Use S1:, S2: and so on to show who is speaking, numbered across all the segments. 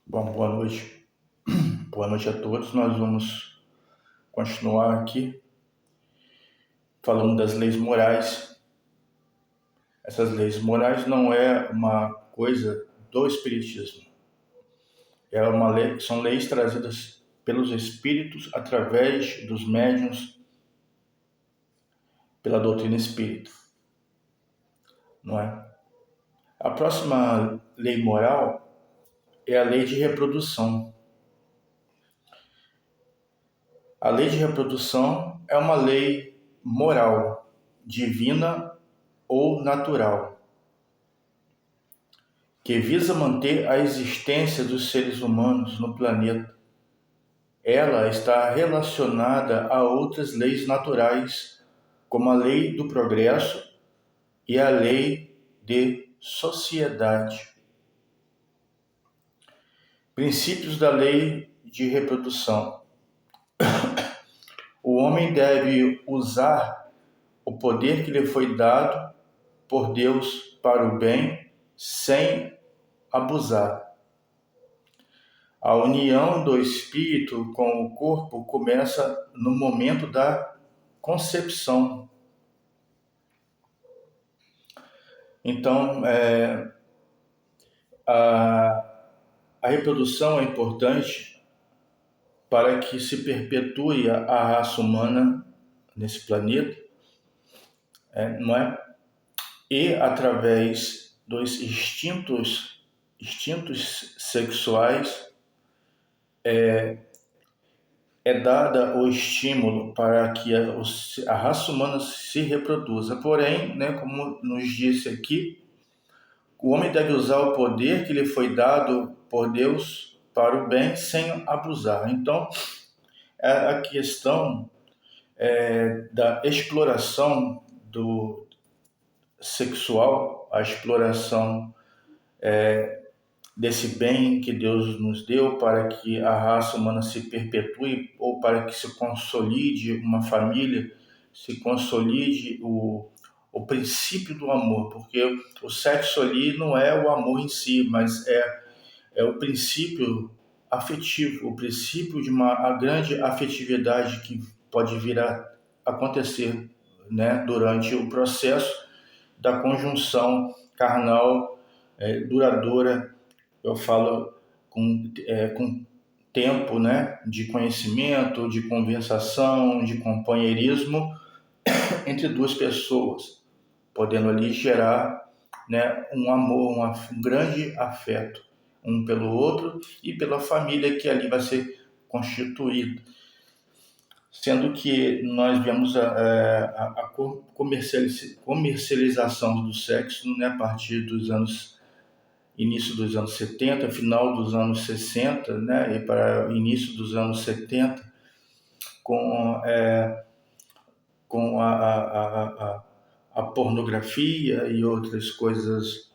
S1: Bom, boa noite. Boa noite a todos. Nós vamos continuar aqui falando das leis morais. Essas leis morais não é uma coisa do espiritismo. São leis trazidas pelos espíritos através dos médiuns pela doutrina espírita, não é? A próxima lei moral é a lei de reprodução. A lei de reprodução é uma lei moral, divina ou natural, que visa manter a existência dos seres humanos no planeta. Ela está relacionada a outras leis naturais, como a lei do progresso e a lei de sociedade. Princípios da lei de reprodução. O homem deve usar o poder que lhe foi dado por Deus para o bem, sem abusar. A união do espírito com o corpo começa no momento da concepção. Então, a reprodução é importante para que se perpetue a raça humana nesse planeta, não é? E através dos instintos sexuais é dada o estímulo para que a raça humana se reproduza. Porém, né, como nos disse aqui, o homem deve usar o poder que lhe foi dado por Deus para o bem, sem abusar. Então, a questão da exploração do sexual, a exploração desse bem que Deus nos deu para que a raça humana se perpetue ou para que se consolide uma família, se consolide o princípio do amor, porque o sexo ali não é o amor em si, mas é o princípio afetivo, o princípio de a grande afetividade que pode vir a acontecer, né, durante o processo da conjunção carnal duradoura. Eu falo com tempo, né, de conhecimento, de conversação, de companheirismo entre duas pessoas, podendo ali gerar, né, um amor, um grande afeto, um pelo outro e pela família que ali vai ser constituída. Sendo que nós vemos a comercialização do sexo, né, a partir dos início dos anos 70, final dos anos 60, né, e para início dos anos 70, com a pornografia e outras coisas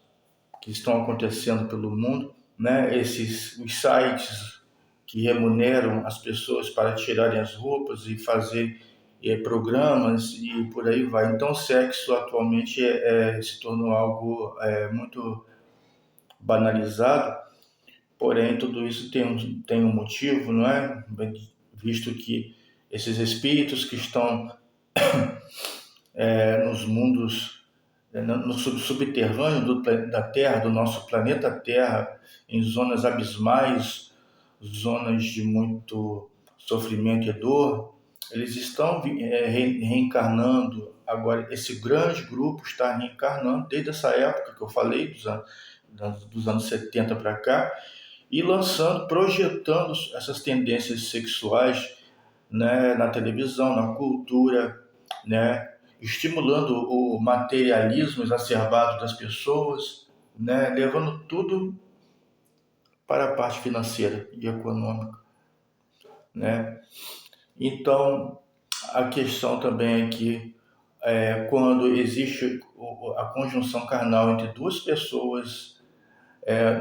S1: que estão acontecendo pelo mundo, né, os sites que remuneram as pessoas para tirarem as roupas e fazer programas e por aí vai. Então, o sexo atualmente se tornou algo muito banalizado, porém tudo isso tem um motivo, não é? Visto que esses espíritos que estão nos mundos, no subterrâneo da Terra, do nosso planeta Terra, em zonas abismais, zonas de muito sofrimento e dor, eles estão reencarnando. Agora, esse grande grupo está reencarnando desde essa época que eu falei, dos anos 70 para cá, e projetando essas tendências sexuais, né, na televisão, na cultura, né, estimulando o materialismo exacerbado das pessoas, né, levando tudo para a parte financeira e econômica, né? Então, a questão também é que quando existe a conjunção carnal entre duas pessoas,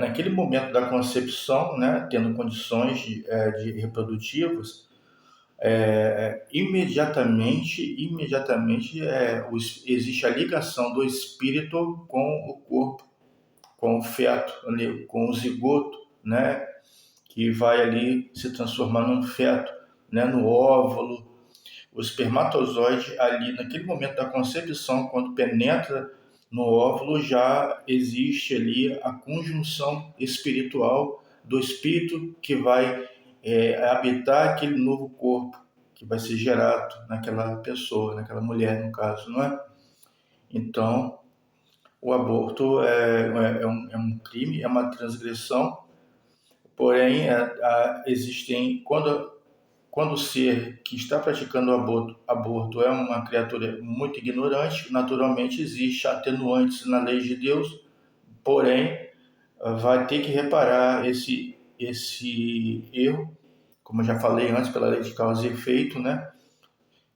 S1: naquele momento da concepção, né, tendo condições de reprodutivas, imediatamente existe a ligação do espírito com o corpo, com o feto, com o zigoto, né? que vai ali se transformar num feto, né, no óvulo. O espermatozoide ali, naquele momento da concepção, quando penetra no óvulo, já existe ali a conjunção espiritual do espírito que vai habitar aquele novo corpo que vai ser gerado naquela pessoa, naquela mulher, no caso, não é? Então, o aborto é um crime, é uma transgressão, porém, existem, quando o ser que está praticando o aborto é uma criatura muito ignorante, naturalmente existe atenuantes na lei de Deus, porém, vai ter que reparar esse erro, como eu já falei antes, pela lei de causa e efeito, né?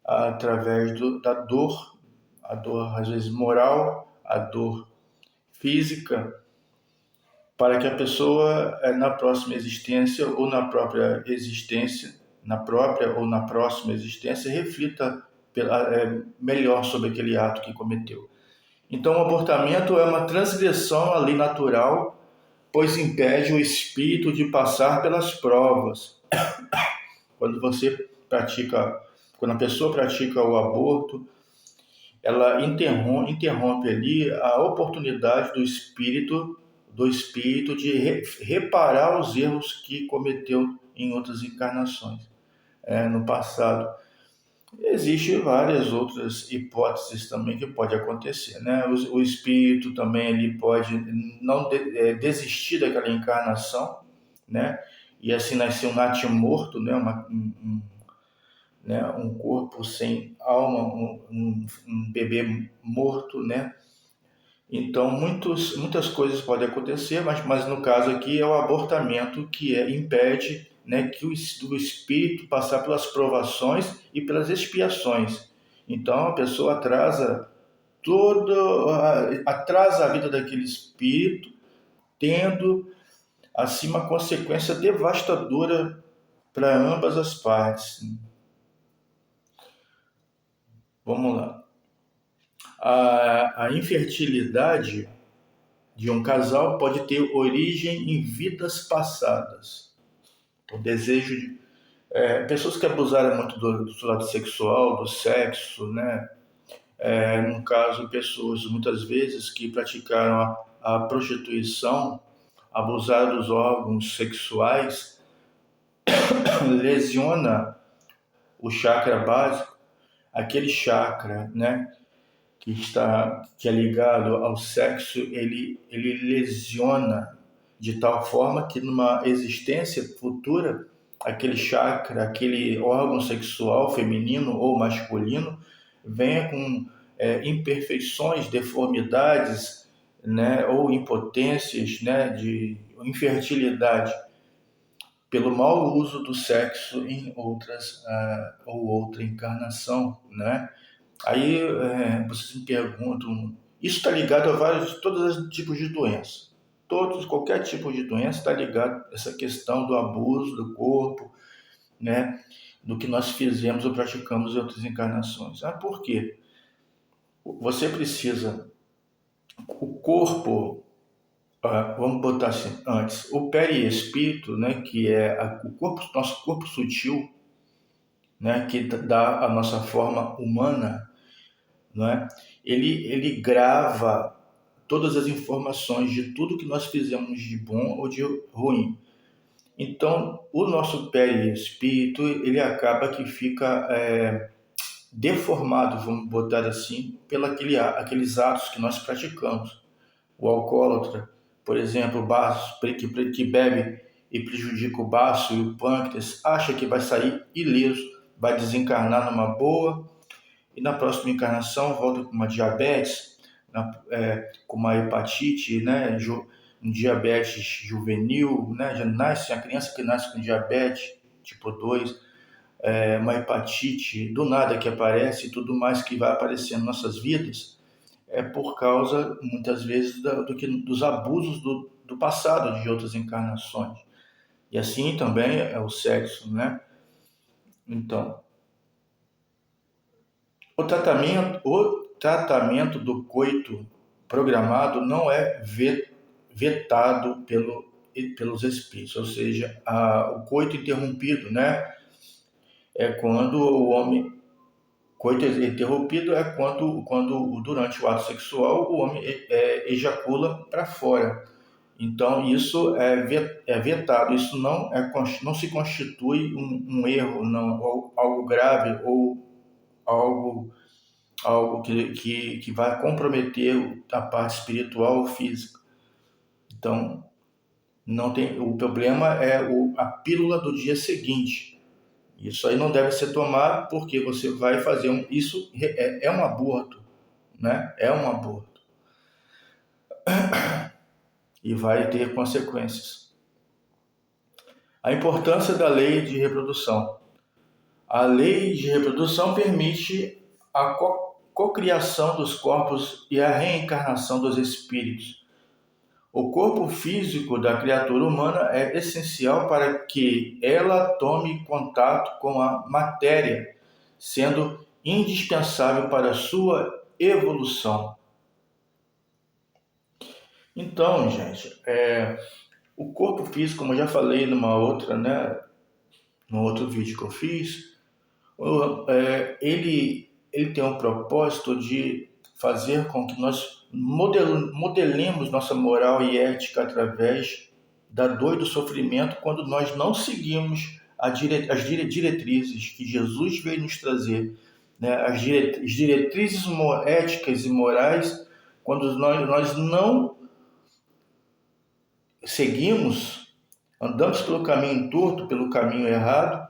S1: Através da dor, a dor às vezes moral, a dor física, para que a pessoa, na próxima existência ou na própria existência, na própria ou na próxima existência, reflita melhor sobre aquele ato que cometeu. Então, o abortamento é uma transgressão à lei natural, pois impede o espírito de passar pelas provas. Quando quando a pessoa pratica o aborto, ela interrompe ali a oportunidade do espírito de reparar os erros que cometeu em outras encarnações, no passado. Existem várias outras hipóteses também que pode acontecer, né? O espírito também ele pode não desistir daquela encarnação, né? E assim nascer um natimorto, né? Um corpo sem alma, um bebê morto, né? Então, muitas coisas podem acontecer, mas no caso aqui é o abortamento que impede, né, que do espírito passar pelas provações e pelas expiações. Então, a pessoa atrasa a vida daquele espírito, tendo assim uma consequência devastadora para ambas as partes. Vamos lá. A infertilidade de um casal pode ter origem em vidas passadas. O desejo de pessoas que abusaram muito do lado sexual, do sexo, né? No caso, pessoas muitas vezes que praticaram a prostituição, abusaram dos órgãos sexuais, lesiona o chakra básico, aquele chakra, né? Que é ligado ao sexo, ele lesiona de tal forma que numa existência futura, aquele chakra, aquele órgão sexual feminino ou masculino, venha com imperfeições, deformidades, né, ou impotências, né, de infertilidade, pelo mau uso do sexo em outra encarnação, né? Aí vocês me perguntam, isso está ligado a todos os tipos de doença. Qualquer tipo de doença está ligado a essa questão do abuso do corpo, né? Do que nós fizemos ou praticamos em outras encarnações. Por quê? Você precisa, o corpo, vamos botar assim, antes, o perispírito, né? Que é nosso corpo sutil, né? Que dá a nossa forma humana, não é? Ele grava todas as informações de tudo que nós fizemos de bom ou de ruim. Então, o nosso perispírito, ele acaba que fica deformado, vamos botar assim, aqueles atos que nós praticamos. O alcoólatra, por exemplo, o baço, que bebe e prejudica o baço e o pâncreas, acha que vai sair ileso, vai desencarnar numa boa, e na próxima encarnação volta com uma diabetes, com uma hepatite, né, um diabetes juvenil, né, a criança que nasce com diabetes tipo 2, uma hepatite do nada que aparece e tudo mais que vai aparecendo em nossas vidas, é por causa, muitas vezes, dos abusos do passado, de outras encarnações. E assim também é o sexo, né? Então, o tratamento do coito programado não é vetado pelos espíritos, ou seja, o coito interrompido, né? É quando o homem Coito interrompido é quando durante o ato sexual o homem ejacula para fora. Então isso é vetado, isso não se constitui um erro, não, ou algo grave ou algo que vai comprometer a parte espiritual ou física. Então não tem, o problema é a pílula do dia seguinte. Isso aí não deve ser tomado porque você vai fazer isso é um aborto, né? É um aborto e vai ter consequências. A importância da lei de reprodução. A lei de reprodução permite a cocriação dos corpos e a reencarnação dos espíritos. O corpo físico da criatura humana é essencial para que ela tome contato com a matéria, sendo indispensável para a sua evolução. Então, gente, o corpo físico, como eu já falei num outro vídeo que eu fiz, ele tem um propósito de fazer com que nós modelemos nossa moral e ética através da dor e do sofrimento quando nós não seguimos as diretrizes que Jesus veio nos trazer, né? As diretrizes éticas e morais, quando nós não seguimos, andamos pelo caminho torto, pelo caminho errado,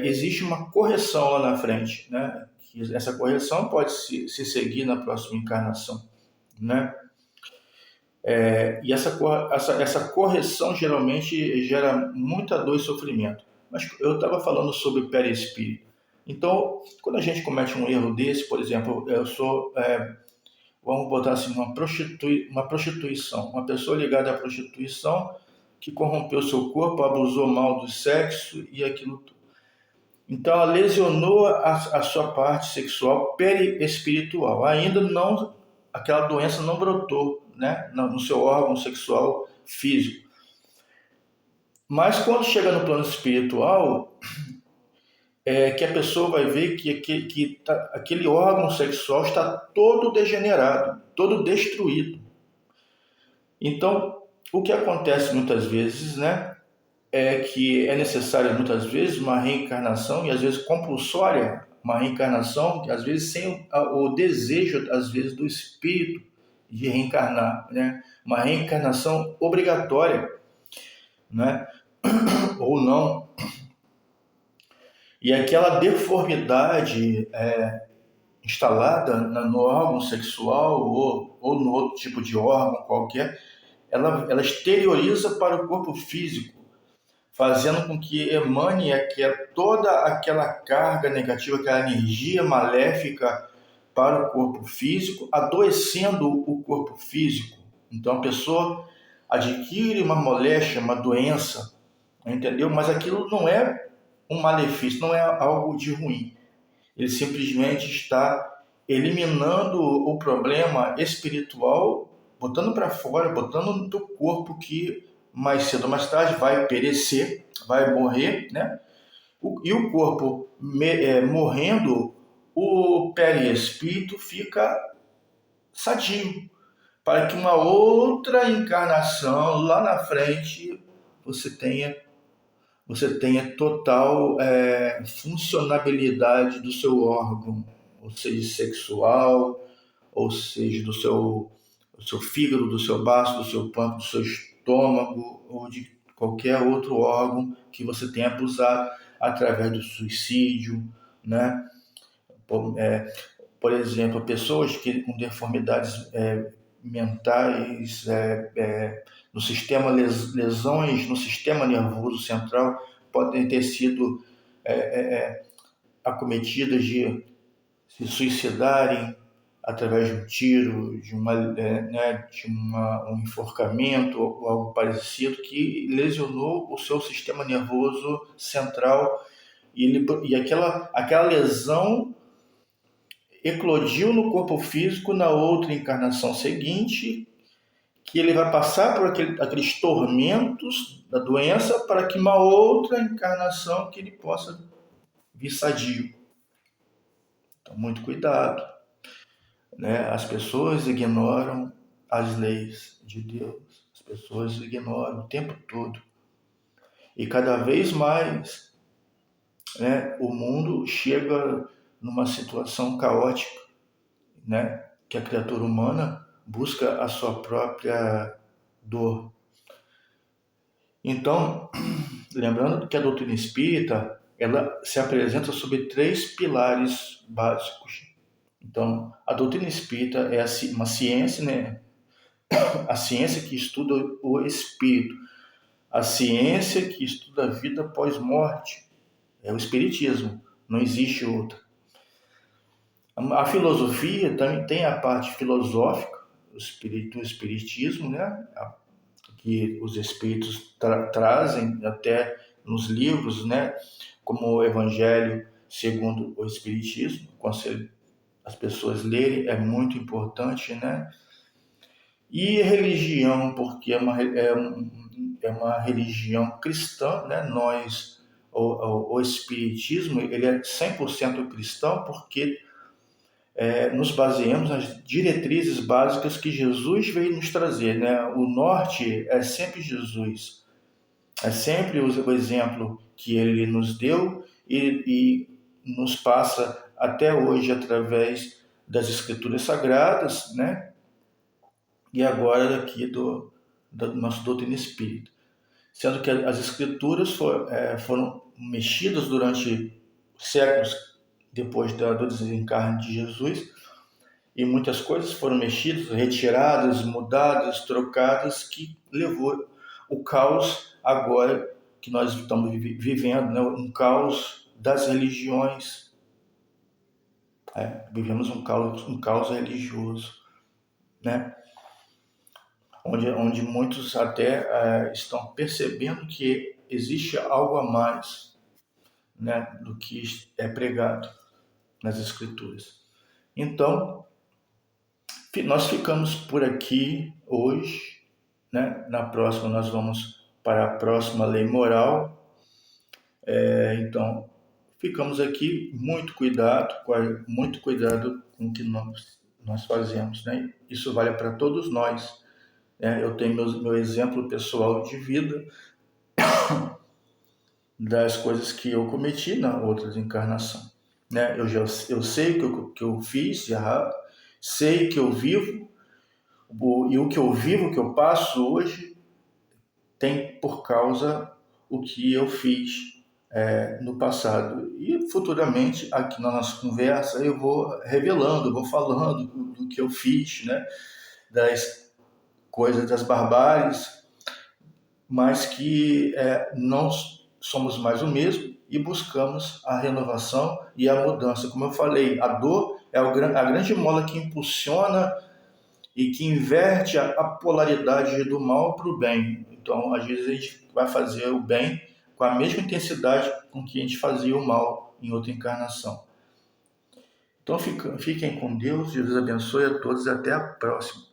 S1: existe uma correção lá na frente, né? Essa correção pode se seguir na próxima encarnação, né? E essa correção geralmente gera muita dor e sofrimento. Mas eu estava falando sobre perispírito. Então, quando a gente comete um erro desse, por exemplo, vamos botar assim, uma prostituição, uma pessoa ligada à prostituição que corrompeu seu corpo, abusou mal do sexo e aquilo tudo. Então, ela lesionou a sua parte sexual periespiritual. Ainda não, aquela doença não brotou, né, no seu órgão sexual físico. Mas quando chega no plano espiritual, que a pessoa vai ver que aquele órgão sexual está todo degenerado, todo destruído. Então, o que acontece muitas vezes, né, é que é necessária muitas vezes uma reencarnação, e às vezes compulsória, uma reencarnação, às vezes sem o desejo, às vezes, do espírito de reencarnar, né? Uma reencarnação obrigatória, né? Ou não. E aquela deformidade instalada no órgão sexual ou no outro tipo de órgão qualquer, ela exterioriza para o corpo físico, fazendo com que emane toda aquela carga negativa, aquela energia maléfica para o corpo físico, adoecendo o corpo físico. Então a pessoa adquire uma moléstia, uma doença, entendeu? Mas aquilo não é um malefício, não é algo de ruim. Ele simplesmente está eliminando o problema espiritual, botando para fora, botando no teu corpo que mais cedo ou mais tarde vai perecer, vai morrer, né? E o corpo morrendo, o perispírito fica sadio, para que uma outra encarnação lá na frente você tenha total funcionabilidade do seu órgão, ou seja, sexual, ou seja, do seu fígado, do seu baço, do seu pâncreas, do seu estômago, ou de qualquer outro órgão que você tenha abusado através do suicídio, né? Por exemplo, pessoas com deformidades mentais, no sistema, lesões no sistema nervoso central podem ter sido acometidas de se suicidarem através de um tiro, de um enforcamento ou algo parecido que lesionou o seu sistema nervoso central e aquela lesão eclodiu no corpo físico na outra encarnação seguinte, que ele vai passar por aqueles tormentos da doença para que uma outra encarnação que ele possa vir sadio. Então, muito cuidado, né? As pessoas ignoram as leis de Deus, as pessoas ignoram o tempo todo. E cada vez mais, né, o mundo chega numa situação caótica, né, que a criatura humana busca a sua própria dor. Então, lembrando que a doutrina espírita, ela se apresenta sob 3 pilares básicos. Então, a doutrina espírita é uma ciência, né? A ciência que estuda o espírito, a ciência que estuda a vida pós-morte, é o espiritismo, não existe outra. A filosofia também tem a parte filosófica do espiritismo, né? Que os espíritos trazem até nos livros, né? Como o Evangelho segundo o Espiritismo, aconselho as pessoas lerem, é muito importante, né? E religião, porque é uma religião cristã, né? O Espiritismo, ele é 100% cristão, porque nos baseamos nas diretrizes básicas que Jesus veio nos trazer, né? O norte é sempre Jesus, é sempre o exemplo que ele nos deu e nos passa até hoje através das escrituras sagradas, né? E agora aqui do nosso doutrina espírita. Sendo que as escrituras foram mexidas durante séculos depois do desencarne de Jesus, e muitas coisas foram mexidas, retiradas, mudadas, trocadas, que levou o caos agora que nós estamos vivendo, né? Um caos das religiões. Vivemos um caos religioso, né? Onde muitos até estão percebendo que existe algo a mais, né, do que é pregado nas Escrituras. Então, nós ficamos por aqui hoje, né? Na próxima nós vamos para a próxima lei moral. Então, ficamos aqui, muito cuidado com o que nós fazemos, né? Isso vale para todos nós. Eu tenho meu exemplo pessoal de vida, das coisas que eu cometi na outra encarnação, né? Eu sei o que eu fiz de errado, sei que eu vivo, e o que eu vivo, o que eu passo hoje, tem por causa o que eu fiz no passado. E futuramente, aqui na nossa conversa, eu vou revelando, vou falando do que eu fiz, né? Das coisas, das barbáries, mas que não somos mais o mesmo e buscamos a renovação e a mudança. Como eu falei, a dor é a grande mola que impulsiona e que inverte a polaridade do mal para o bem. Então, às vezes, a gente vai fazer o bem com a mesma intensidade com que a gente fazia o mal em outra encarnação. Então, fiquem com Deus, Jesus abençoe a todos e até a próxima.